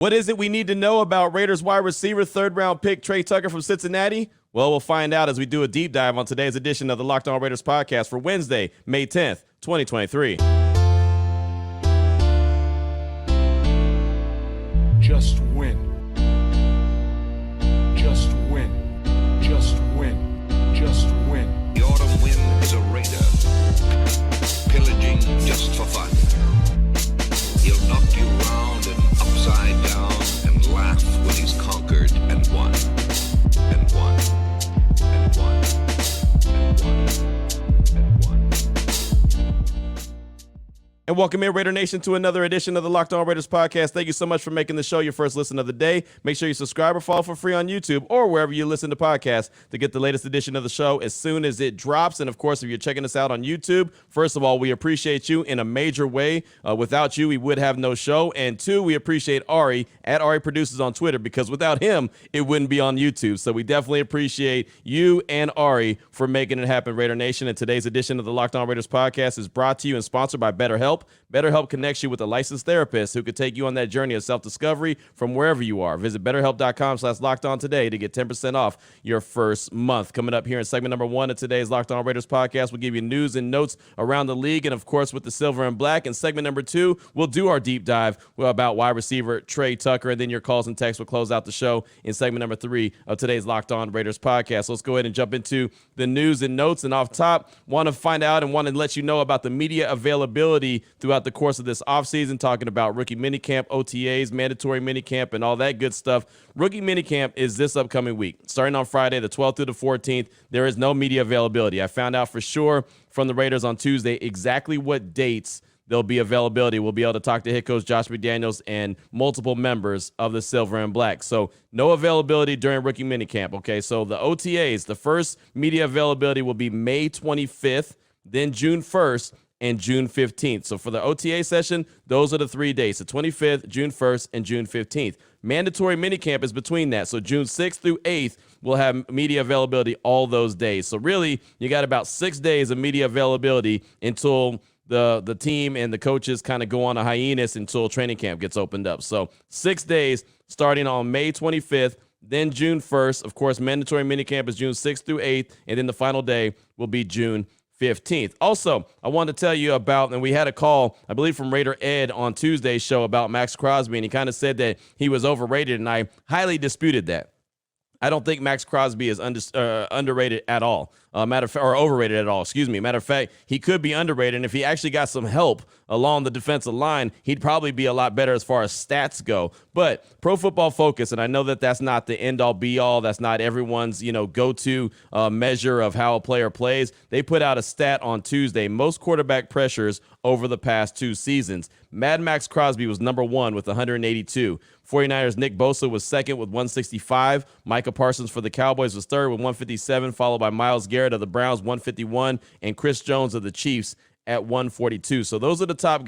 What is it we need to know about Raiders wide receiver, third-round pick Tre Tucker from Cincinnati? Well, we'll find out as we do a deep dive on today's edition of the Locked On Raiders podcast for Wednesday, May 10th, 2023. Just win. Just win. Just win. Just win. The autumn wind is a raider, pillaging just for fun. He'll knock you round and upside down and laugh when he's conquered and won. And won. And won. And won. And won. And welcome in, Raider Nation, to another edition of the Locked On Raiders podcast. Thank you so much for making the show your first listen of the day. Make sure you subscribe or follow for free on YouTube or wherever you listen to podcasts to get the latest edition of the show as soon as it drops. And, of course, if you're checking us out on YouTube, first of all, we appreciate you in a major way. Without you, we would have no show. And, two, we appreciate Ari at Ari Produces on Twitter, because without him, it wouldn't be on YouTube. So we definitely appreciate you and Ari for making it happen, Raider Nation. And today's edition of the Locked On Raiders podcast is brought to you and sponsored by BetterHelp. BetterHelp connects you with a licensed therapist who could take you on that journey of self-discovery from wherever you are. Visit BetterHelp.com/LockedOn today to get 10% off your first month. Coming up here in segment number 1 of today's Locked On Raiders podcast, we'll give you news and notes around the league and, of course, with the silver and black. In segment number 2, we'll do our deep dive about wide receiver Tre Tucker, and then your calls and texts will close out the show in segment number 3 of today's Locked On Raiders podcast. So let's go ahead and jump into the news and notes. And off top, want to find out and want to let you know about the media availability throughout the course of this offseason, talking about rookie minicamp, OTAs, mandatory minicamp, and all that good stuff. Rookie minicamp is this upcoming week. Starting on Friday, the 12th through the 14th, there is no media availability. I found out for sure from the Raiders on Tuesday exactly what dates there'll be availability. We'll be able to talk to head coach Josh McDaniels and multiple members of the Silver and Black. So no availability during rookie minicamp, okay? So the OTAs, the first media availability will be May 25th, then June 1st, and June 15th. So for the OTA session, those are the 3 dates, the 25th, June 1st, and June 15th. Mandatory minicamp is between that. So June 6th through 8th, we'll have media availability all those days. So really, you got about 6 days of media availability until the team and the coaches kind of go on a hiatus until training camp gets opened up. So 6 days starting on May 25th, then June 1st. Of course, mandatory minicamp is June 6th through 8th, and then the final day will be June 15th. Also, I wanted to tell you about, and we had a call, I believe, from Raider Ed on Tuesday's show about Max Crosby, and he kind of said that he was overrated, and I highly disputed that. I don't think Max Crosby is underrated at all. Or overrated at all, excuse me. Matter of fact, he could be underrated, and if he actually got some help along the defensive line, he'd probably be a lot better as far as stats go. But Pro Football Focus, and I know that that's not the end-all, be-all, that's not everyone's, go-to measure of how a player plays. They put out a stat on Tuesday, most quarterback pressures over the past 2 seasons. Mad Max Crosby was number 1 with 182. 49ers' Nick Bosa was second with 165. Micah Parsons for the Cowboys was third with 157, followed by Myles Garrett of the Browns, 151, and Chris Jones of the Chiefs at 142. So those are the top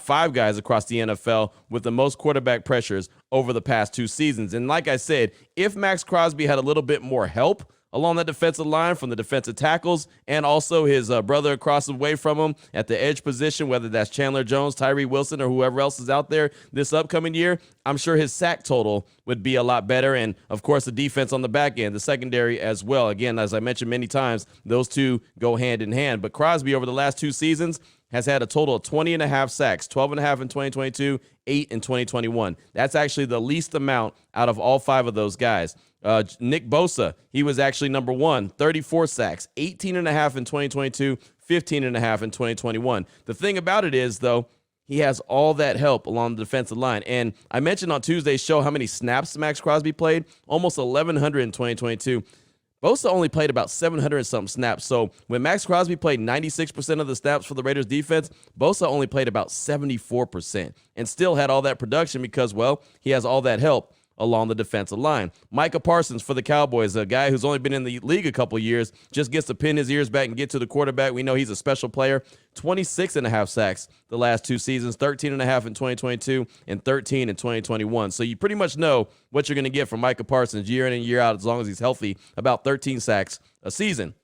5 guys across the NFL with the most quarterback pressures over the past 2 seasons. And like I said, if Max Crosby had a little bit more help along that defensive line from the defensive tackles and also his brother across the way from him at the edge position, whether that's Chandler Jones, Tyree Wilson, or whoever else is out there this upcoming year, I'm sure his sack total would be a lot better. And, of course, the defense on the back end, the secondary as well. Again, as I mentioned many times, those two go hand in hand. But Crosby over the last 2 seasons has had a total of 20.5 sacks, 12.5 in 2022, 8 in 2021. That's actually the least amount out of all 5 of those guys. Nick Bosa, he was actually number 1, 34 sacks, 18.5 in 2022, 15.5 in 2021. The thing about it is, though, he has all that help along the defensive line. And I mentioned on Tuesday's show how many snaps Max Crosby played, almost 1,100 in 2022. Bosa only played about 700-something snaps. So when Max Crosby played 96% of the snaps for the Raiders defense, Bosa only played about 74% and still had all that production because, well, he has all that help along the defensive line. Micah Parsons for the Cowboys, a guy who's only been in the league a couple years, just gets to pin his ears back and get to the quarterback. We know he's a special player. 26.5 sacks the last 2 seasons, 13.5 in 2022 and 13 in 2021. So you pretty much know what you're going to get from Micah Parsons year in and year out as long as he's healthy, about 13 sacks a season.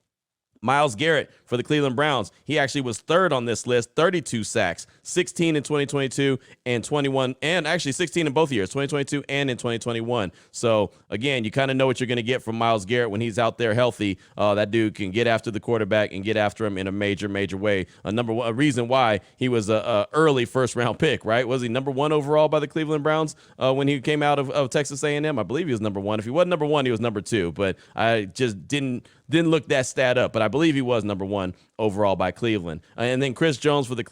Myles Garrett for the Cleveland Browns. He actually was third on this list, 32 sacks, 16 in 2022 and 21, and actually 16 in both years, 2022 and in 2021. So again, you kind of know what you're going to get from Myles Garrett when he's out there healthy. That dude can get after the quarterback and get after him in a major way. A reason why he was a early first round pick, right? Was he number 1 overall by the Cleveland Browns when he came out of Texas A&M? I believe he was number 1. If he wasn't number 1, he was number 2, but I just didn't look that stat up, but I believe he was number 1 overall by Cleveland. And then Chris Jones for the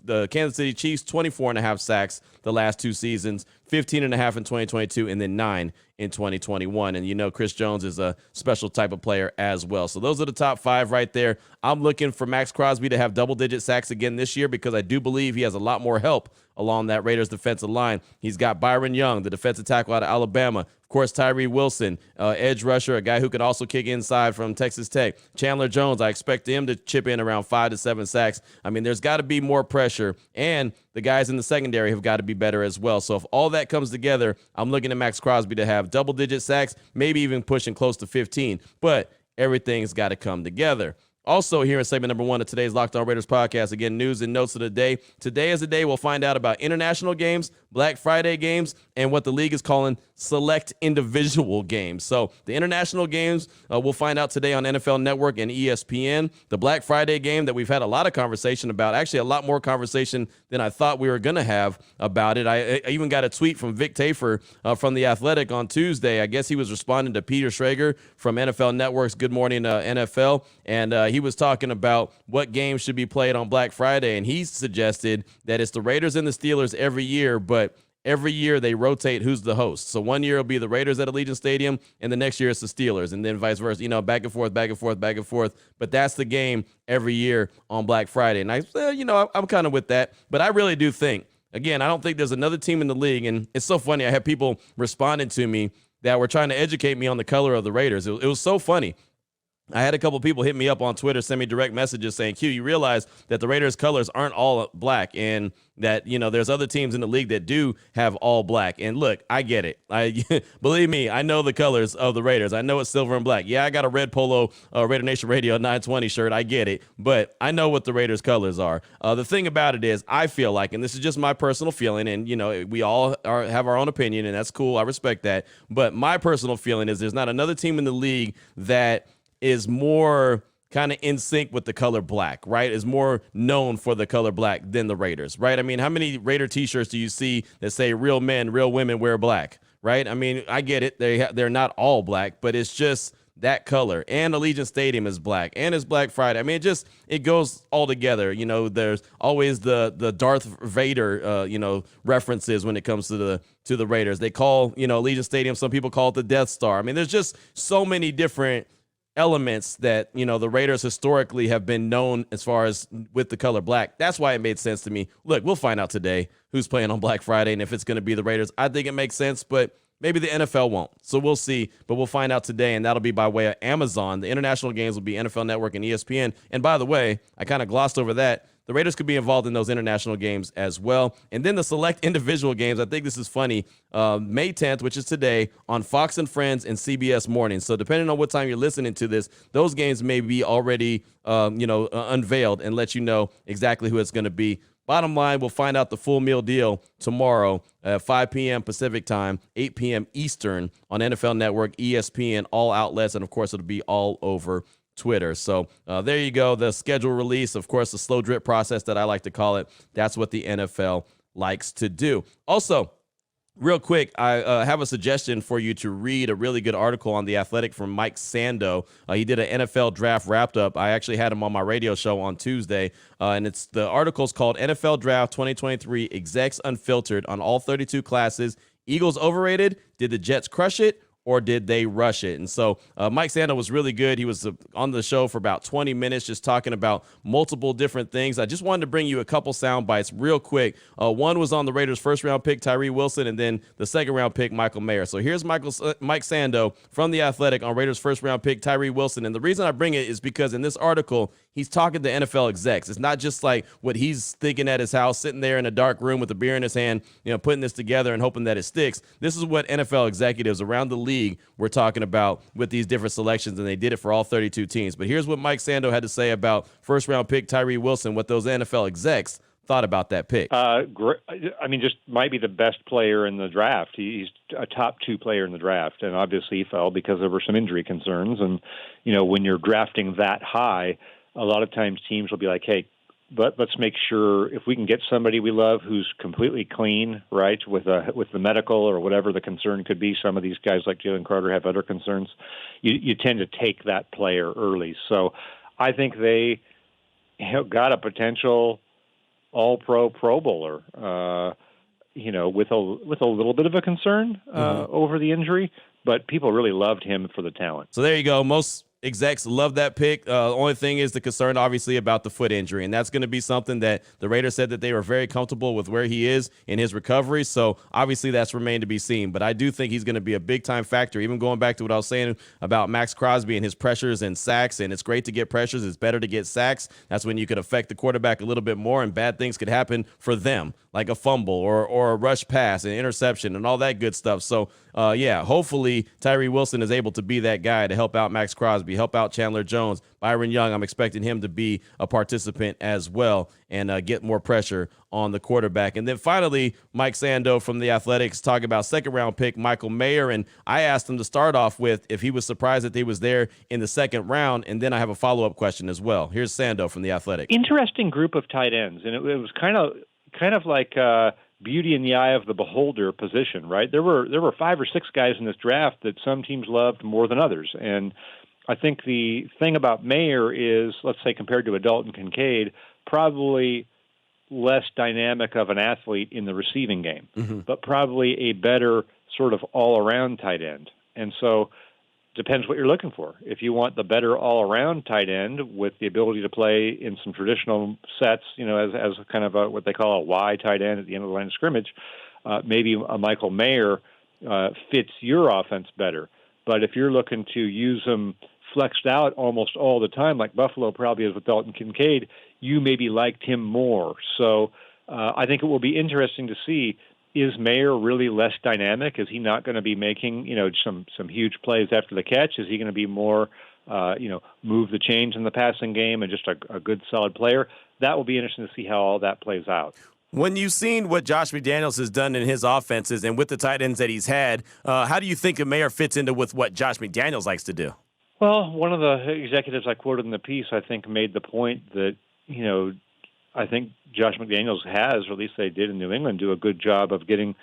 the Kansas City Chiefs, 24.5 sacks the last 2 seasons, 15.5 in 2022, and then 9 in 2021. And you know Chris Jones is a special type of player as well. So those are the top 5 right there. I'm looking for Max Crosby to have double-digit sacks again this year because I do believe he has a lot more help along that Raiders defensive line. He's got Byron Young, the defensive tackle out of Alabama. Of course, Tyree Wilson, edge rusher, a guy who could also kick inside from Texas Tech. Chandler Jones, I expect him to chip in around 5 to 7 sacks. I mean, there's got to be more pressure, and the guys in the secondary have got to be better as well. So if all that comes together, I'm looking at Max Crosby to have double-digit sacks, maybe even pushing close to 15. But everything's got to come together. Also, here in segment number 1 of today's Locked On Raiders podcast, again, news and notes of the day. Today is the day we'll find out about international games, Black Friday games, and what the league is calling select individual games. So the international games we'll find out today on NFL Network and ESPN. The Black Friday game that we've had a lot of conversation about, actually a lot more conversation than I thought we were going to have about it. I even got a tweet from Vic Tafer from The Athletic on Tuesday. I guess he was responding to Peter Schrager from NFL Network's Good Morning NFL, and he was talking about what games should be played on Black Friday, and he suggested that it's the Raiders and the Steelers every year, but every year they rotate who's the host. So one year it'll be the Raiders at Allegiant Stadium, and the next year it's the Steelers, and then vice versa, back and forth. But that's the game every year on Black Friday. And I'm kind of with that, but I really do think, again, I don't think there's another team in the league, and it's so funny. I had people responding to me that were trying to educate me on the color of the Raiders. It was so funny. I had a couple people hit me up on Twitter, send me direct messages saying, Q, you realize that the Raiders colors aren't all black and that, there's other teams in the league that do have all black. And look, I get it. Believe me, I know the colors of the Raiders. I know it's silver and black. Yeah, I got a red polo Raider Nation Radio 920 shirt. I get it. But I know what the Raiders colors are. The thing about it is I feel like, and this is just my personal feeling, and, we all have our own opinion, and that's cool. I respect that. But my personal feeling is there's not another team in the league that is more kind of in sync with the color black, right? Is more known for the color black than the Raiders, right? I mean, how many Raider t-shirts do you see that say real men, real women wear black, right? I mean, I get it. They're not all black, but it's just that color. And Allegiant Stadium is black, and it's Black Friday. I mean, it goes all together. There's always the Darth Vader, references when it comes to the Raiders. They call, Allegiant Stadium, some people call it the Death Star. I mean, there's just so many different elements that, the Raiders historically have been known as far as with the color black. That's why it made sense to me. Look, we'll find out today who's playing on Black Friday and if it's going to be the Raiders. I think it makes sense, but maybe the NFL won't. So we'll see, but we'll find out today, and that'll be by way of Amazon. The international games will be NFL Network and ESPN. And by the way, I kind of glossed over that. The Raiders could be involved in those international games as well. And then the select individual games, I think this is funny, May 10th, which is today, on Fox and Friends and CBS Mornings. So depending on what time you're listening to this, those games may be already, unveiled and let you know exactly who it's going to be. Bottom line, we'll find out the full meal deal tomorrow at 5 p.m. Pacific time, 8 p.m. Eastern on NFL Network, ESPN, all outlets, and, of course, it'll be all over Twitter. So there you go. The schedule release, of course, the slow drip process that I like to call it. That's what the NFL likes to do. Also, real quick, I have a suggestion for you to read a really good article on The Athletic from Mike Sando. He did an NFL draft wrapped up. I actually had him on my radio show on Tuesday, and the article's called NFL Draft 2023 Execs Unfiltered on all 32 classes. Eagles overrated? Did the Jets crush it? Or did they rush it? And so Mike Sando was really good. He was on the show for about 20 minutes just talking about multiple different things. I just wanted to bring you a couple sound bites real quick. One was on the Raiders' first-round pick, Tyree Wilson, and then the second-round pick, Michael Mayer. So here's Mike Sando from The Athletic on Raiders' first-round pick, Tyree Wilson. And the reason I bring it is because in this article, he's talking to NFL execs. It's not just like what he's thinking at his house, sitting there in a dark room with a beer in his hand, putting this together and hoping that it sticks. This is what NFL executives around the league were talking about with these different selections, and they did it for all 32 teams. But here's what Mike Sando had to say about first-round pick Tyree Wilson, what those NFL execs thought about that pick. Great. I mean, just might be the best player in the draft. He's a top 2 player in the draft, and obviously he fell because there were some injury concerns. And, when you're drafting that high, a lot of times teams will be like, hey, but let's make sure if we can get somebody we love who's completely clean, right, with the medical or whatever the concern could be. Some of these guys like Jalen Carter have other concerns. You tend to take that player early. So I think they got a potential all-pro Pro Bowler, with a little bit of a concern over the injury, but people really loved him for the talent. So there you go. Most execs love that pick. The only thing is the concern, obviously, about the foot injury, and that's going to be something that the Raiders said that they were very comfortable with where he is in his recovery. So obviously that's remained to be seen, but I do think he's going to be a big-time factor, even going back to what I was saying about Max Crosby and his pressures and sacks, and it's great to get pressures. It's better to get sacks. That's when you could affect the quarterback a little bit more, and bad things could happen for them, like a fumble or a rush pass, an interception, and all that good stuff. So, hopefully Tyree Wilson is able to be that guy to help out Max Crosby, help out Chandler Jones. Byron Young, I'm expecting him to be a participant as well and get more pressure on the quarterback. And then finally, Mike Sando from The Athletics talking about second-round pick Michael Mayer, and I asked him to start off with if he was surprised that he was there in the second round, and then I have a follow-up question as well. Here's Sando from The Athletic. Interesting group of tight ends, and it was kind of like beauty in the eye of the beholder position, right? There were 5 or 6 guys in this draft that some teams loved more than others, and I think the thing about Mayer is, let's say compared to a Dalton Kincaid, probably less dynamic of an athlete in the receiving game, but probably a better sort of all-around tight end. And so depends what you're looking for. If you want the better all-around tight end with the ability to play in some traditional sets, as kind of what they call a Y tight end at the end of the line of scrimmage, maybe a Michael Mayer fits your offense better. But if you're looking to use him flexed out almost all the time, like Buffalo probably is with Dalton Kincaid, you maybe liked him more. So I think it will be interesting to see, is Mayer really less dynamic? Is he not going to be making, some huge plays after the catch? Is he going to be more, move the chains in the passing game and just a good, solid player? That will be interesting to see how all that plays out. When you've seen what Josh McDaniels has done in his offenses and with the tight ends that he's had, how do you think Mayer fits into with what Josh McDaniels likes to do? Well, one of the executives I quoted in the piece, I think, made the point that, I think Josh McDaniels has, or at least they did in New England, do a good job of getting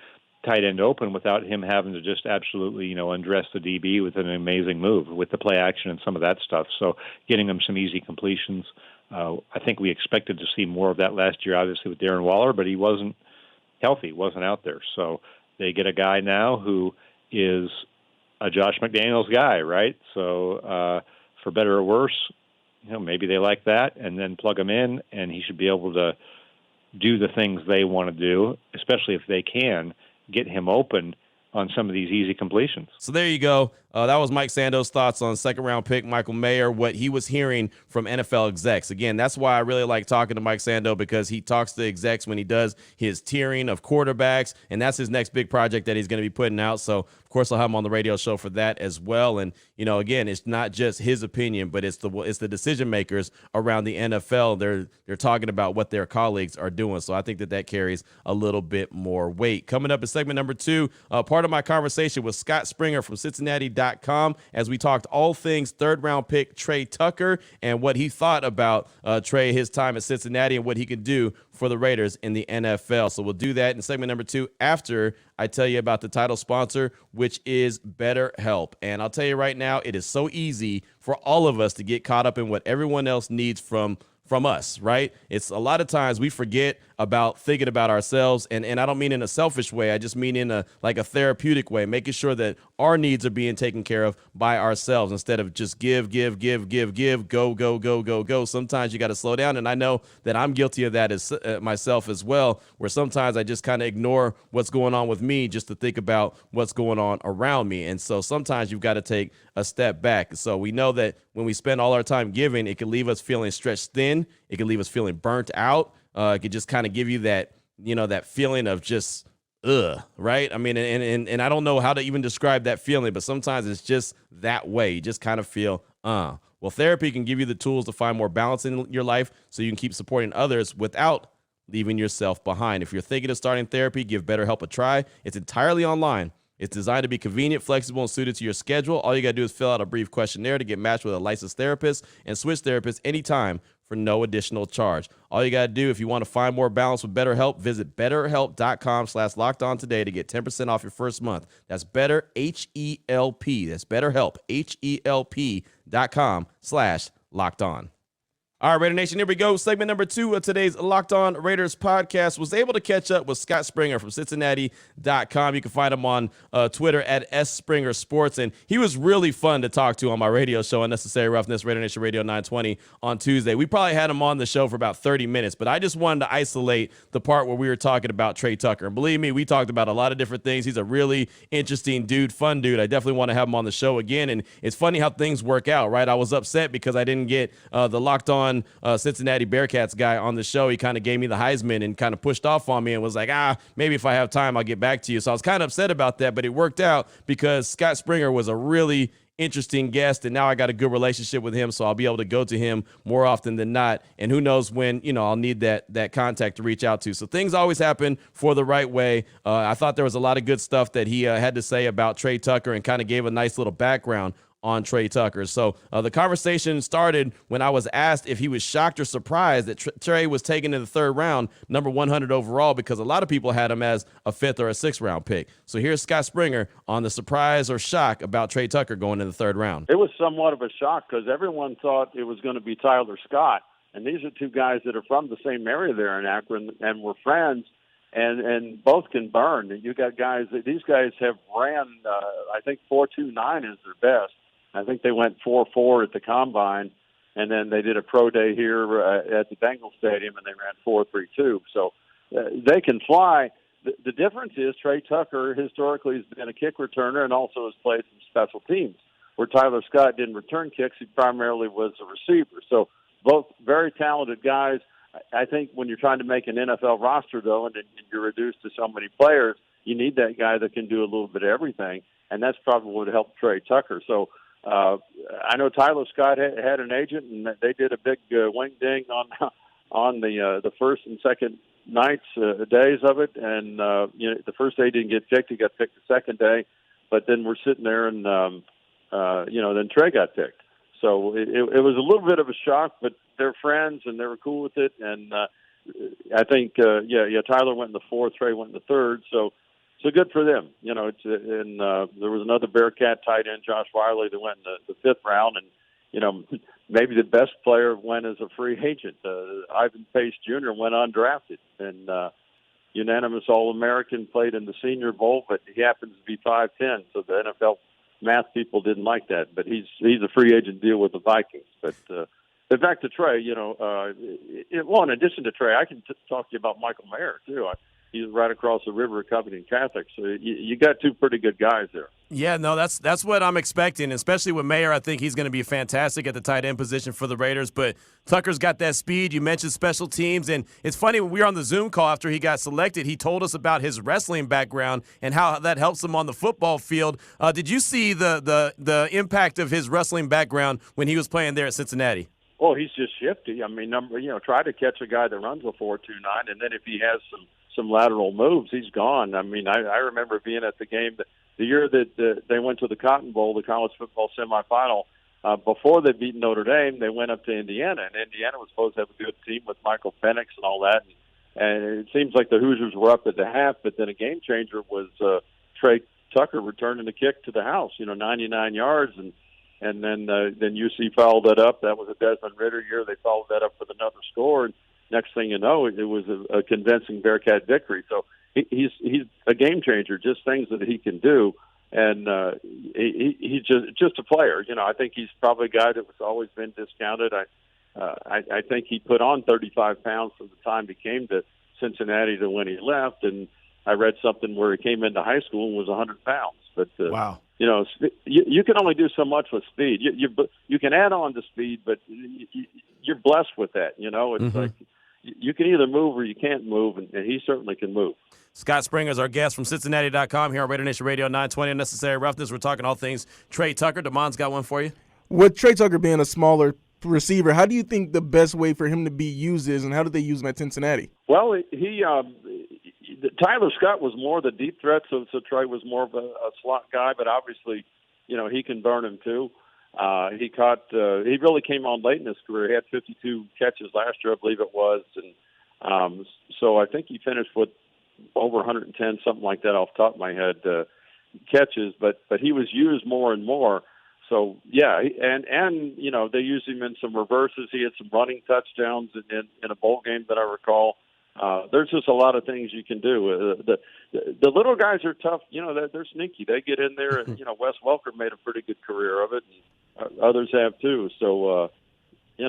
tight end open without him having to just absolutely, undress the DB with an amazing move with the play action and some of that stuff. So getting him some easy completions. I think we expected to see more of that last year, obviously, with Darren Waller, but he wasn't healthy, wasn't out there. So they get a guy now who is a Josh McDaniels guy, right? So for better or worse, maybe they like that, and then plug him in, and he should be able to do the things they want to do, especially if they can get him open on some of these easy completions. So there you go. That was Mike Sando's thoughts on second-round pick Michael Mayer, what he was hearing from NFL execs. Again, that's why I really like talking to Mike Sando, because he talks to execs when he does his tiering of quarterbacks, and that's his next big project that he's going to be putting out. So, of course, I'll have him on the radio show for that as well. And, again, it's not just his opinion, but it's the decision makers around the NFL. They're talking about what their colleagues are doing. So I think that carries a little bit more weight. Coming up in segment number 2, part of my conversation with Scott Springer from Cincinnati.com as we talked all things third-round pick Tre Tucker and what he thought about Tre, his time at Cincinnati, and what he could do for the Raiders in the NFL. So we'll do that in segment number 2 after I tell you about the title sponsor, which is BetterHelp. And I'll tell you right now, it is so easy for all of us to get caught up in what everyone else needs from us, right? It's a lot of times we forget about thinking about ourselves, and I don't mean in a selfish way. I just mean in a therapeutic way, making sure that our needs are being taken care of by ourselves instead of just give, go. Sometimes you got to slow down, and I know that I'm guilty of that as myself as well, where sometimes I just kind of ignore what's going on with me just to think about what's going on around me. And so sometimes you've got to take a step back. So we know that when we spend all our time giving, it can leave us feeling stretched thin. It can leave us feeling burnt out. It could just kind of give you that, that feeling of just, right? I mean, and I don't know how to even describe that feeling, but sometimes it's just that way. You just kind of feel, Well, therapy can give you the tools to find more balance in your life so you can keep supporting others without leaving yourself behind. If you're thinking of starting therapy, give BetterHelp a try. It's entirely online. It's designed to be convenient, flexible, and suited to your schedule. All you got to do is fill out a brief questionnaire to get matched with a licensed therapist and switch therapists anytime for no additional charge. All you got to do, if you want to find more balance with BetterHelp, visit betterhelp.com/lockedon today to get 10% off your first month. That's BetterHelp. That's BetterHelp, HELP.com/lockedon. All right, Raider Nation, here we go. Segment number 2 of today's Locked On Raiders podcast. Was able to catch up with Scott Springer from Cincinnati.com. You can find him on Twitter at @SpringerSports. And he was really fun to talk to on my radio show, Unnecessary Roughness, Raider Nation Radio 920 on Tuesday. We probably had him on the show for about 30 minutes, but I just wanted to isolate the part where we were talking about Tre Tucker. And believe me, we talked about a lot of different things. He's a really interesting dude, fun dude. I definitely want to have him on the show again. And it's funny how things work out, right? I was upset because I didn't get the Locked On Cincinnati Bearcats guy on the show. He kind of gave me the Heisman and kind of pushed off on me and was like, maybe if I have time, I'll get back to you. So I was kind of upset about that, but it worked out because Scott Springer was a really interesting guest, and now I got a good relationship with him, so I'll be able to go to him more often than not. And who knows when, I'll need that contact to reach out to. So things always happen for the right way. I thought there was a lot of good stuff that he had to say about Tre Tucker and kind of gave a nice little background on Tre Tucker. So the conversation started when I was asked if he was shocked or surprised that Tre was taken in the 3rd round, number 100 overall, because a lot of people had him as a 5th or a 6th round pick. So here's Scott Springer on the surprise or shock about Tre Tucker going in the 3rd round. It was somewhat of a shock because everyone thought it was going to be Tyler Scott. And these are two guys that are from the same area there in Akron and were friends. And both can burn. You got guys these guys have ran, I think 4.29 is their best. I think they went 4.4 at the combine, and then they did a pro day here at the Bengal Stadium, and they ran 4.32. So they can fly. The difference is Tre Tucker historically has been a kick returner and also has played some special teams, where Tyler Scott didn't return kicks. He primarily was a receiver. So both very talented guys. I think when you're trying to make an NFL roster, though, and you're reduced to so many players, you need that guy that can do a little bit of everything, and that's probably what helped Tre Tucker. So I know Tyler Scott had an agent, and they did a big wing ding on the first and second nights, days of it. And the first day didn't get picked; he got picked the second day. But then we're sitting there, and then Tre got picked. So it was a little bit of a shock, but they're friends and they were cool with it. And I think Tyler went in the 4th, Tre went in the 3rd. So good for them. There was another Bearcat tight end, Josh Wiley, that went in the 5th round, and maybe the best player went as a free agent. Ivan Pace Jr. went undrafted, and unanimous All-American, played in the Senior Bowl, but he happens to be 5'10", so the NFL math people didn't like that. But he's a free agent deal with the Vikings. But back to Tre, in addition to Tre, I can talk to you about Michael Mayer too. He's right across the river at Covington Catholic. So you got two pretty good guys there. Yeah, no, that's what I'm expecting, especially with Mayer. I think he's going to be fantastic at the tight end position for the Raiders. But Tucker's got that speed. You mentioned special teams. And it's funny, when we were on the Zoom call after he got selected, he told us about his wrestling background and how that helps him on the football field. Did you see the impact of his wrestling background when he was playing there at Cincinnati? Well, he's just shifty. I mean, try to catch a guy that runs a 4.29, and then if he has some lateral moves, he's gone. I mean, I remember being at the game the year that they went to the Cotton Bowl, the college football semifinal. Before they beat Notre Dame, they went up to Indiana, and Indiana was supposed to have a good team with Michael Penix and all that. And it seems like the Hoosiers were up at the half, but then a game changer was Tre Tucker returning the kick to the house, 99 yards, and then UC followed that up. That was a Desmond Ridder year. They followed that up with another score, and next thing you know, it was a convincing Bearcat victory. So he's a game changer, just things that he can do. And he's just a player. I think he's probably a guy that was always been discounted. I think he put on 35 pounds from the time he came to Cincinnati to when he left. And I read something where he came into high school and was 100 pounds. But, wow. you can only do so much with speed. You can add on to speed, but you're blessed with that. It's like you can either move or you can't move, and he certainly can move. Scott Springer is our guest from Cincinnati.com here on Raider Nation Radio 920 Unnecessary Roughness. We're talking all things Tre Tucker. Damon's got one for you. With Tre Tucker being a smaller receiver, how do you think the best way for him to be used is, and how did they use him at Cincinnati? Well, Tyler Scott was more the deep threat, so Tre was more of a slot guy, but obviously, he can burn him too. He really came on late in his career. He had 52 catches last year, I believe it was, and so I think he finished with over 110, something like that off the top of my head, catches, but he was used more and more. So, yeah, and they used him in some reverses. He had some running touchdowns in a bowl game that I recall. There's just a lot of things you can do. The little guys are tough. They're sneaky. They get in there, and, Wes Welker made a pretty good career of it, and others have too. So, the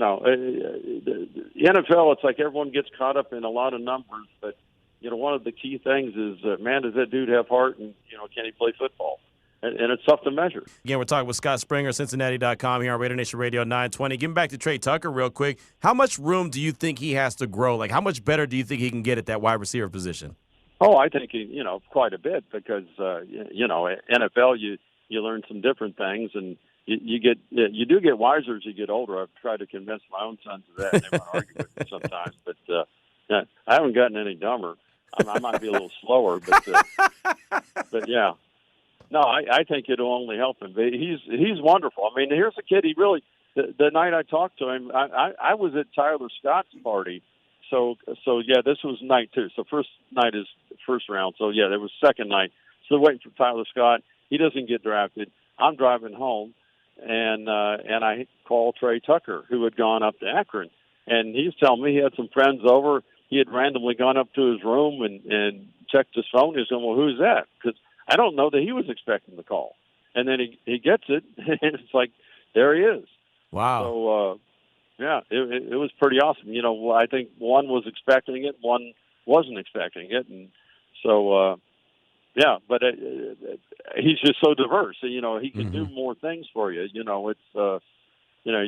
NFL, it's like everyone gets caught up in a lot of numbers, but, one of the key things is, man, does that dude have heart, and, can he play football? And it's tough to measure. Again, we're talking with Scott Springer, Cincinnati.com here on Raider Nation Radio 920. Getting back to Tre Tucker real quick, how much room do you think he has to grow? Like, how much better do you think he can get at that wide receiver position? Oh, I think quite a bit because, NFL, you learn some different things, and you do get wiser as you get older. I've tried to convince my own sons of that, and they want to argue with me sometimes, but I haven't gotten any dumber. I might be a little slower, but yeah. No, I think it'll only help him. He's wonderful. I mean, here's a kid. He really the night I talked to him, I was at Tyler Scott's party. So yeah, this was night 2. So first night is first round. So yeah, there was second night. So waiting for Tyler Scott. He doesn't get drafted. I'm driving home, and I call Tre Tucker, who had gone up to Akron, and he's telling me he had some friends over. He had randomly gone up to his room and checked his phone. He's going, well, who's that? Because I don't know that he was expecting the call. And then he gets it, and it's like, there he is. Wow. So, yeah, it was pretty awesome. I think one was expecting it, one wasn't expecting it. And so, yeah, but he's just so diverse. He can do more things for you. You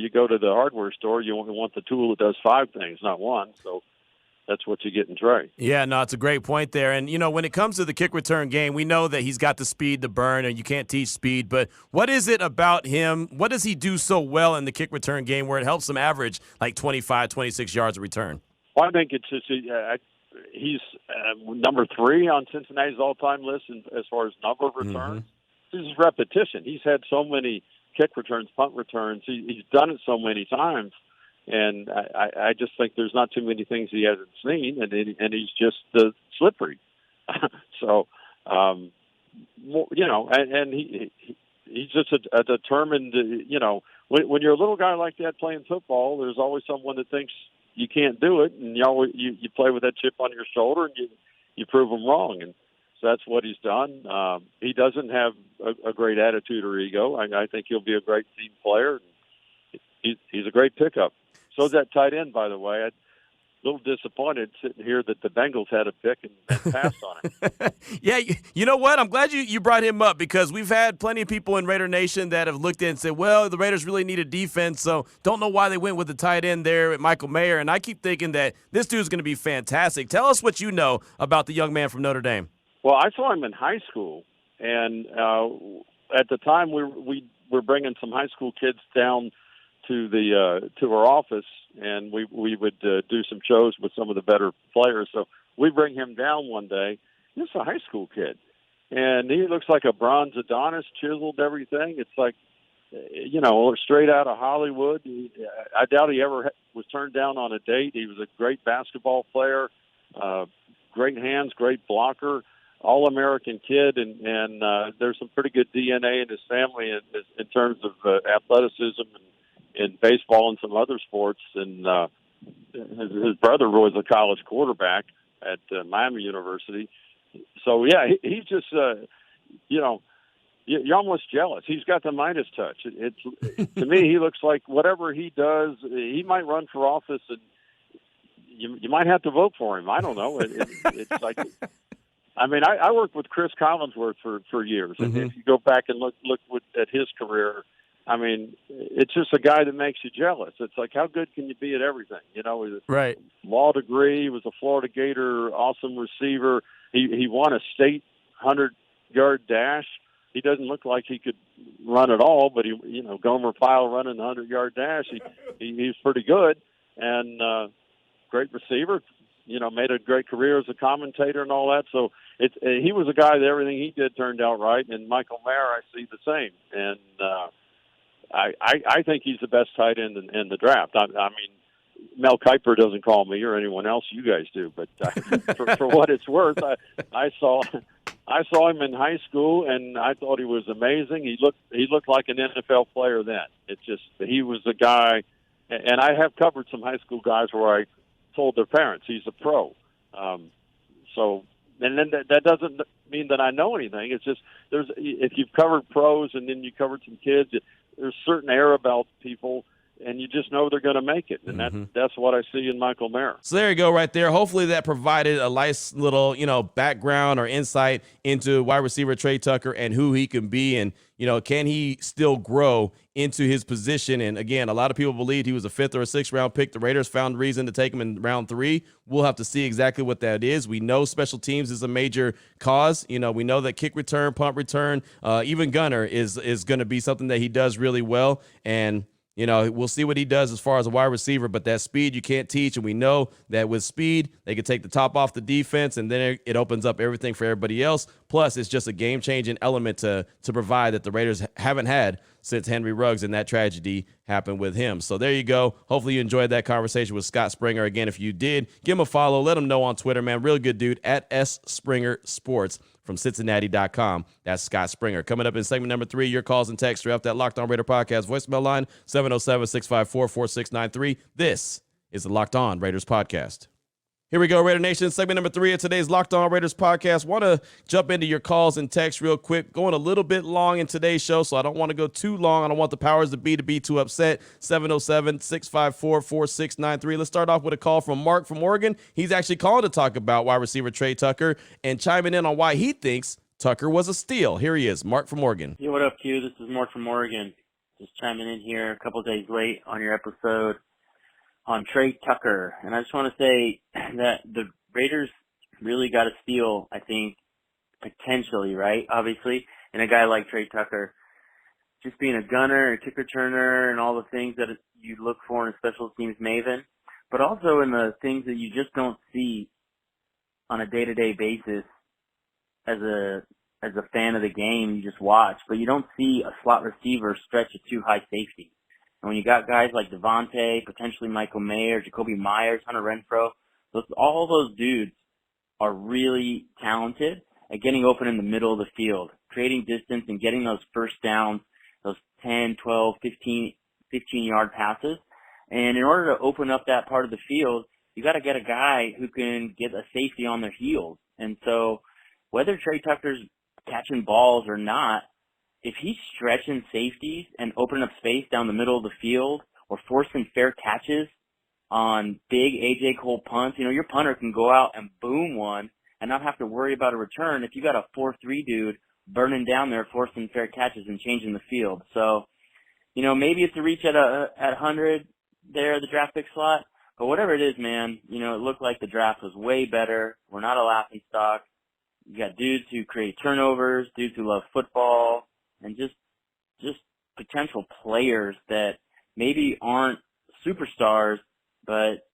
go to the hardware store, you want the tool that does 5 things, not one. So that's what you get in Tre. Yeah, no, it's a great point there. And, when it comes to the kick return game, we know that he's got the speed to burn, and you can't teach speed. But what is it about him? What does he do so well in the kick return game where it helps him average like 25, 26 yards a return? Well, I think it's just he's number 3 on Cincinnati's all-time list as far as number of returns. This is repetition. He's had so many kick returns, punt returns. He's done it so many times. And I just think there's not too many things he hasn't seen, and he's just slippery. So, and he's just a determined. When you're a little guy like that playing football, there's always someone that thinks you can't do it, and you play with that chip on your shoulder, and you prove them wrong. And so that's what he's done. He doesn't have a great attitude or ego. I think he'll be a great team player. He's a great pickup. So that tight end, by the way. I'm a little disappointed sitting here that the Bengals had a pick and passed on it. Yeah, you know what? I'm glad you brought him up because we've had plenty of people in Raider Nation that have looked at it and said, well, the Raiders really need a defense, so don't know why they went with the tight end there at Michael Mayer. And I keep thinking that this dude's going to be fantastic. Tell us what you know about the young man from Notre Dame. Well, I saw him in high school, and at the time we were bringing some high school kids down to our office, and we would do some shows with some of the better players. So we bring him down one day. He's a high school kid, and he looks like a bronze Adonis, chiseled everything. It's like, straight out of Hollywood. I doubt he ever was turned down on a date. He was a great basketball player, great hands, great blocker, all-American kid, and there's some pretty good DNA in his family in terms of athleticism and in baseball and some other sports, and his brother was a college quarterback at Miami University. So yeah, he's just you're almost jealous. He's got the Midas touch. To me, he looks like whatever he does, he might run for office, and you might have to vote for him. I don't know. It's like I mean, I worked with Chris Collinsworth for years, and if you go back and look at his career, I mean, it's just a guy that makes you jealous. It's like, how good can you be at everything? You know, he's Right. law degree, he was a Florida Gator, awesome receiver. He won a state 100-yard dash. He doesn't look like he could run at all, but Gomer Pyle running the 100-yard dash, he's pretty good, and great receiver. Made a great career as a commentator and all that. So he was a guy that everything he did turned out right. And Michael Mayer, I see the same. And I think he's the best tight end in the draft. I mean, Mel Kiper doesn't call me or anyone else. You guys do. But for what it's worth, I saw him in high school, and I thought he was amazing. He looked like an NFL player then. He was a guy, and I have covered some high school guys where I told their parents he's a pro. And then that doesn't mean that I know anything. It's just if you've covered pros and then you covered some kids, there's certain air about people, and you just know they're going to make it. And that's what I see in Michael Mayer. So there you go right there. Hopefully that provided a nice little, background or insight into wide receiver Tre Tucker and who he can be, and, can he still grow into his position. And again, a lot of people believed he was a 5th or a 6th round pick. The Raiders found reason to take him in round 3. We'll have to see exactly what that is. We know special teams is a major cause. We know that kick return, punt return, even gunner is going to be something that he does really well. And we'll see what he does as far as a wide receiver, but that speed you can't teach, and we know that with speed, they can take the top off the defense, and then it opens up everything for everybody else. Plus, it's just a game-changing element to provide that the Raiders haven't had since Henry Ruggs and that tragedy happened with him. So there you go. Hopefully you enjoyed that conversation with Scott Springer. Again, if you did, give him a follow. Let him know on Twitter, man. Real good dude, at @SpringerSports from Cincinnati.com. That's Scott Springer. Coming up in segment number 3, your calls and texts throughout that Locked On Raider podcast voicemail line, 707-654-4693. This is the Locked On Raiders podcast. Here we go, Raider Nation. Segment number 3 of today's Locked On Raiders podcast. Want to jump into your calls and texts real quick. Going a little bit long in today's show, so I don't want to go too long. I don't want the powers that be too upset. 707-654-4693. Let's start off with a call from Mark from Oregon. He's actually calling to talk about wide receiver Tre Tucker and chiming in on why he thinks Tucker was a steal. Here he is, Mark from Oregon. Hey, what up, Q? This is Mark from Oregon. Just chiming in here a couple days late on your episode on Tre Tucker. And I just want to say that the Raiders really got a steal, I think, potentially, right? Obviously, in a guy like Tre Tucker. Just being a gunner, a kick returner, and all the things that you look for in a special teams maven, but also in the things that you just don't see on a day-to-day basis as a fan of the game. You just watch, but you don't see a slot receiver stretch a too high safety. And when you got guys like Devontae, potentially Michael Mayer, Jacoby Myers, Hunter Renfrow, all those dudes are really talented at getting open in the middle of the field, creating distance and getting those first downs, those 10, 12, 15-yard passes. And in order to open up that part of the field, you got to get a guy who can get a safety on their heels. And so whether Tre Tucker's catching balls or not, if he's stretching safeties and opening up space down the middle of the field or forcing fair catches on big A.J. Cole punts, your punter can go out and boom one and not have to worry about a return if you got a 4-3 dude burning down there forcing fair catches and changing the field. So, maybe it's a reach at 100 there, the draft pick slot, but whatever it is, man, it looked like the draft was way better. We're not a laughing stock. You got dudes who create turnovers, dudes who love football, and just potential players that maybe aren't superstars, but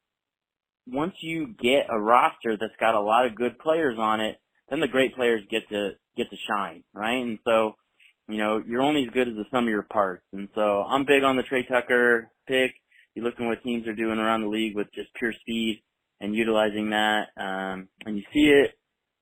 once you get a roster that's got a lot of good players on it, then the great players get to shine, right? And so, you're only as good as the sum of your parts. And so I'm big on the Tre Tucker pick. You look at what teams are doing around the league with just pure speed and utilizing that, and you see it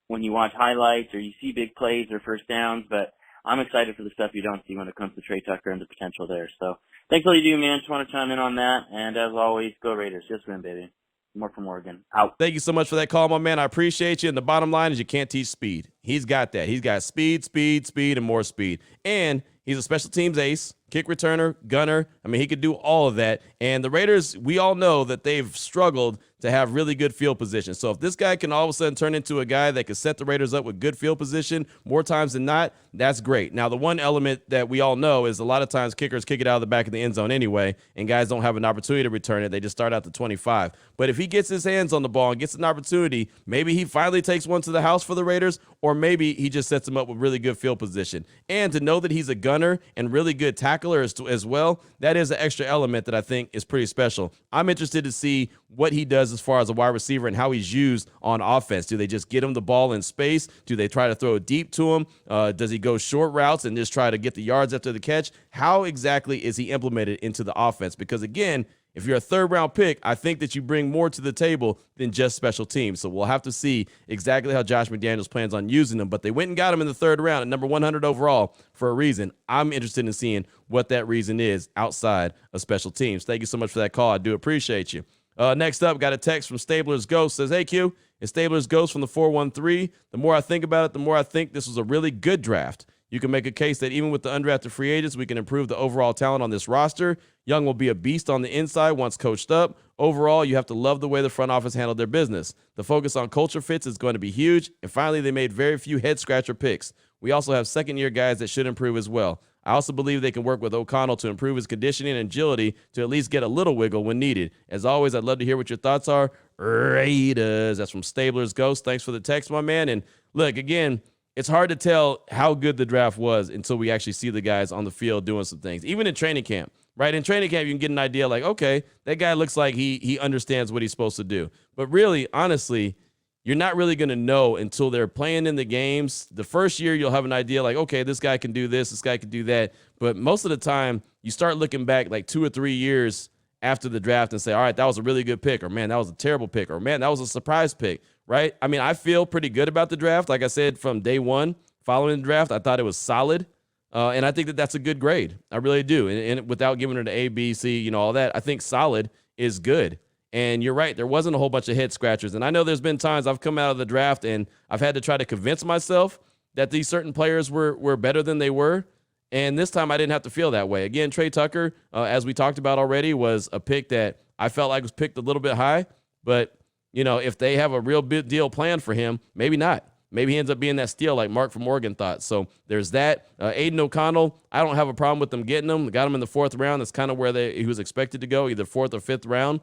when you watch highlights or you see big plays or first downs, but I'm excited for the stuff you don't see when it comes to Tre Tucker and the potential there. So thanks for all you do, man. Just want to chime in on that. And as always, go Raiders. Just win, baby. More from Oregon. Out. Thank you so much for that call, my man. I appreciate you. And the bottom line is you can't teach speed. He's got that. He's got speed, and more speed. And he's a special teams ace, kick returner, gunner. I mean, he could do all of that. And the Raiders, we all know that they've struggled to have really good field position. So if this guy can all of a sudden turn into a guy that can set the Raiders up with good field position more times than not, that's great. Now, the one element that we all know is a lot of times kickers kick it out of the back of the end zone anyway, and guys don't have an opportunity to return it. They just start out the 25. But if he gets his hands on the ball and gets an opportunity, maybe he finally takes one to the house for the Raiders, or maybe he just sets them up with really good field position. And to know that he's a gunner and really good tackler as well, that is an extra element that I think is pretty special. I'm interested to see what he does as far as a wide receiver and how he's used on offense. Do they just get him the ball in space? Do they try to throw it deep to him? Does he go short routes and just try to get the yards after the catch? How exactly is he implemented into the offense? Because again, if you're a third-round pick, I think that you bring more to the table than just special teams. So we'll have to see exactly how Josh McDaniels plans on using them. But they went and got him in the third round at number 100 overall for a reason. I'm interested in seeing what that reason is outside of special teams. Thank you so much for that call. I do appreciate you. Next up, got a text from Stabler's Ghost. Says, hey, Q, it's Stabler's Ghost from the 413. The more I think about it, the more I think this was a really good draft. You can make a case that even with the undrafted free agents, we can improve the overall talent on this roster. Young will be a beast on the inside once coached up. Overall, you have to love the way the front office handled their business. The focus on culture fits is going to be huge. And finally, they made very few head-scratcher picks. We also have second-year guys that should improve as well. I also believe they can work with O'Connell to improve his conditioning and agility to at least get a little wiggle when needed. As always, I'd love to hear what your thoughts are. Raiders. That's from Stabler's Ghost. Thanks for the text, my man. And look, again, it's hard to tell how good the draft was until we actually see the guys on the field doing some things. Even in training camp, right? In training camp, you can get an idea like, okay, that guy looks like he understands what he's supposed to do. But really, honestly, you're not really going to know until they're playing in the games. The first year, you'll have an idea like, okay, this guy can do this guy can do that. But most of the time, you start looking back like 2 or 3 years after the draft and say, all right, that was a really good pick, or man, that was a terrible pick, or man, that was a surprise pick, right? I mean, I feel pretty good about the draft. Like I said, from day one following the draft, I thought it was solid. And I think that that's a good grade. I really do. And without giving it an A, B, C, all that, I think solid is good. And you're right, there wasn't a whole bunch of head scratchers. And I know there's been times I've come out of the draft and I've had to try to convince myself that these certain players were better than they were. And this time I didn't have to feel that way. Again, Tre Tucker, as we talked about already, was a pick that I felt like was picked a little bit high. But, if they have a real big deal planned for him, maybe not. Maybe he ends up being that steal like Mark from Oregon thought. So there's that. Aiden O'Connell, I don't have a problem with them getting him. Got him in the 4th round. That's kind of where he was expected to go, either 4th or 5th round.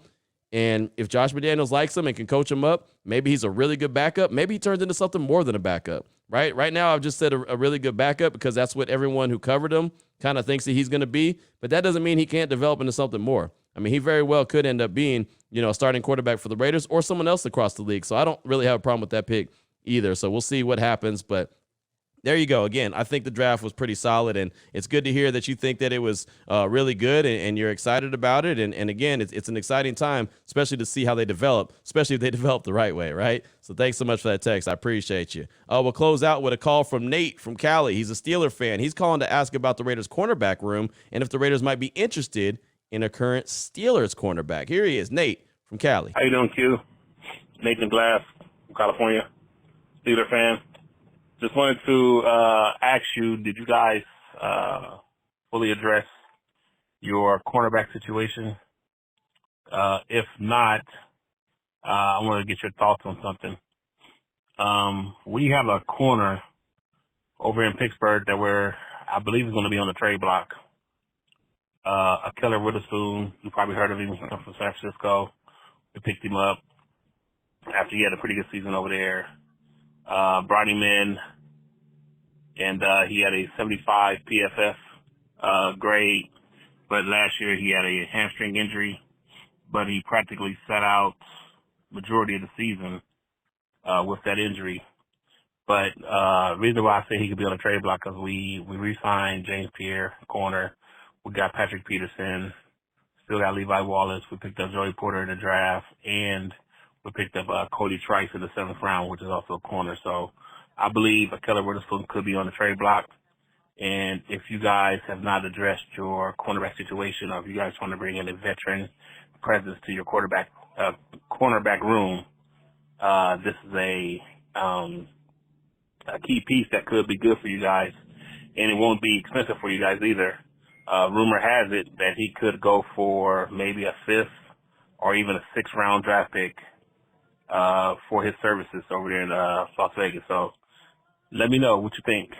And if Josh McDaniels likes him and can coach him up, maybe he's a really good backup. Maybe he turns into something more than a backup, right? Right now, I've just said a really good backup because that's what everyone who covered him kind of thinks that he's going to be. But that doesn't mean he can't develop into something more. I mean, he very well could end up being, a starting quarterback for the Raiders or someone else across the league. So I don't really have a problem with that pick either. So we'll see what happens. But there you go. Again, I think the draft was pretty solid, and it's good to hear that you think that it was really good and you're excited about it. And again, it's an exciting time, especially to see how they develop, especially if they develop the right way, right? So thanks so much for that text. I appreciate you. We'll close out with a call from Nate from Cali. He's a Steeler fan. He's calling to ask about the Raiders cornerback room and if the Raiders might be interested in a current Steelers cornerback. Here he is, Nate from Cali. How you doing, Q? Nathan Glass from California, Steeler fan. Just wanted to ask you, did you guys fully address your cornerback situation? If not, I want to get your thoughts on something. We have a corner over in Pittsburgh that I believe is going to be on the trade block. A Keller Witherspoon, you probably heard of him, he's from San Francisco. We picked him up after he had a pretty good season over there. Brought him in, and he had a 75 PFF grade, but last year he had a hamstring injury, but he practically sat out majority of the season with that injury. But reason why I say he could be on the trade block because we re-signed James Pierre, corner. We got Patrick Peterson, still got Levi Wallace. We picked up Joey Porter in the draft, and we picked up Cody Trice in the 7th round, which is also a corner. So I believe a Keller Witherspoon could be on the trade block. And if you guys have not addressed your cornerback situation, or if you guys want to bring in a veteran presence to your cornerback room, this is a key piece that could be good for you guys, and it won't be expensive for you guys either. Rumor has it that he could go for maybe a 5th or even a 6th-round draft pick for his services over there in Las Vegas. So let me know what you think.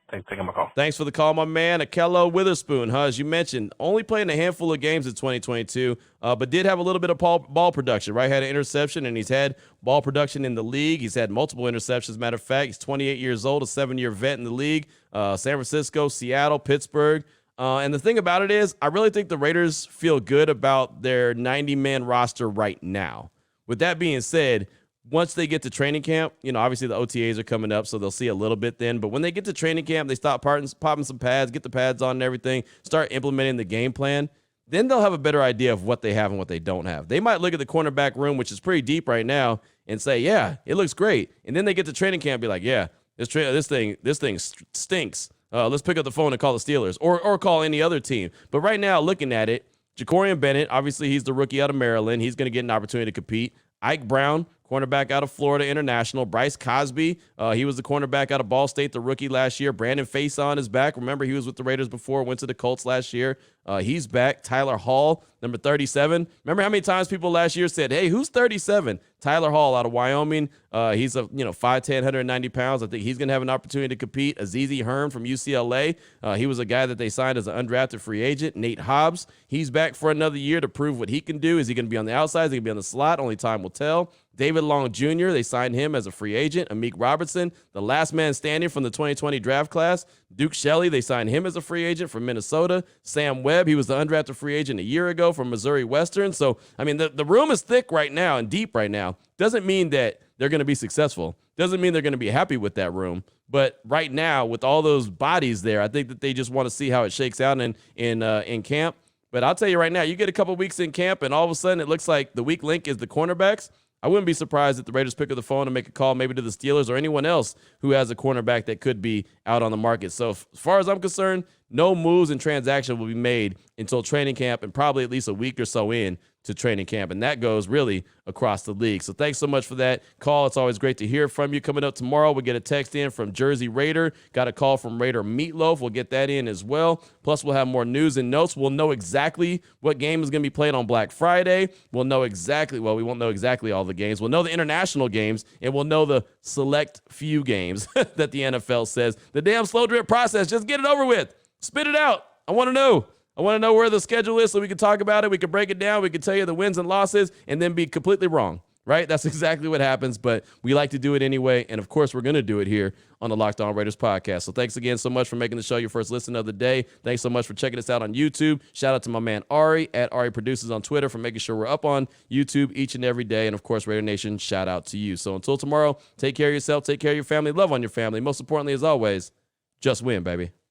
Thanks for taking my call. Thanks for the call, my man. Akello Witherspoon, as you mentioned, only playing a handful of games in 2022, but did have a little bit of ball production, right? Had an interception, and he's had ball production in the league. He's had multiple interceptions, matter of fact. He's 28 years old, a 7-year vet in the league. San Francisco, Seattle, Pittsburgh. And the thing about it is, I really think the Raiders feel good about their 90-man roster right now. With that being said, once they get to training camp, obviously the OTAs are coming up, so they'll see a little bit then. But when they get to training camp, they stop popping some pads, get the pads on and everything, start implementing the game plan. Then they'll have a better idea of what they have and what they don't have. They might look at the cornerback room, which is pretty deep right now, and say, yeah, it looks great. And then they get to training camp and be like, yeah, this thing stinks. Let's pick up the phone and call the Steelers or call any other team. But right now, looking at it, Jacorian Bennett, obviously he's the rookie out of Maryland. He's going to get an opportunity to compete. Ike Brown, cornerback out of Florida International. Bryce Cosby, he was the cornerback out of Ball State, the rookie last year. Brandon Faison is back. Remember, he was with the Raiders before, went to the Colts last year. He's back. Tyler Hall, number 37. Remember how many times people last year said, hey, who's 37? Tyler Hall out of Wyoming. He's 5'10", 190 pounds. I think he's going to have an opportunity to compete. Azizi Hearn from UCLA. He was a guy that they signed as an undrafted free agent. Nate Hobbs, he's back for another year to prove what he can do. Is he going to be on the outside? Is he going to be on the slot? Only time will tell. David Long Jr., they signed him as a free agent. Amik Robertson, the last man standing from the 2020 draft class. Duke Shelley, they signed him as a free agent from Minnesota. Sam Webb, he was the undrafted free agent a year ago from Missouri Western. So, I mean, the room is thick right now and deep right now. Doesn't mean that they're going to be successful. Doesn't mean they're going to be happy with that room. But right now, with all those bodies there, I think that they just want to see how it shakes out in camp. But I'll tell you right now, you get a couple weeks in camp, and all of a sudden it looks like the weak link is the cornerbacks. I wouldn't be surprised if the Raiders pick up the phone and make a call maybe to the Steelers or anyone else who has a cornerback that could be out on the market. So as far as I'm concerned, no moves and transactions will be made until training camp and probably at least a week or so in to training camp. And that goes really across the league. So thanks so much for that call. It's always great to hear from you. Coming up tomorrow, we'll get a text in from Jersey Raider. Got a call from Raider Meatloaf. We'll get that in as well. Plus, we'll have more news and notes. We'll know exactly what game is going to be played on Black Friday. We'll know exactly, well, we won't know exactly all the games. We'll know the international games, and we'll know the select few games that the NFL says. The damn slow drip process, just get it over with. Spit it out. I want to know. I want to know where the schedule is so we can talk about it. We can break it down. We can tell you the wins and losses and then be completely wrong, right? That's exactly what happens, but we like to do it anyway. And, of course, we're going to do it here on the Locked On Raiders podcast. So thanks again so much for making the show your first listen of the day. Thanks so much for checking us out on YouTube. Shout out to my man Ari at Ari Producers on Twitter for making sure we're up on YouTube each and every day. And, of course, Raider Nation, shout out to you. So until tomorrow, take care of yourself, take care of your family, love on your family. Most importantly, as always, just win, baby.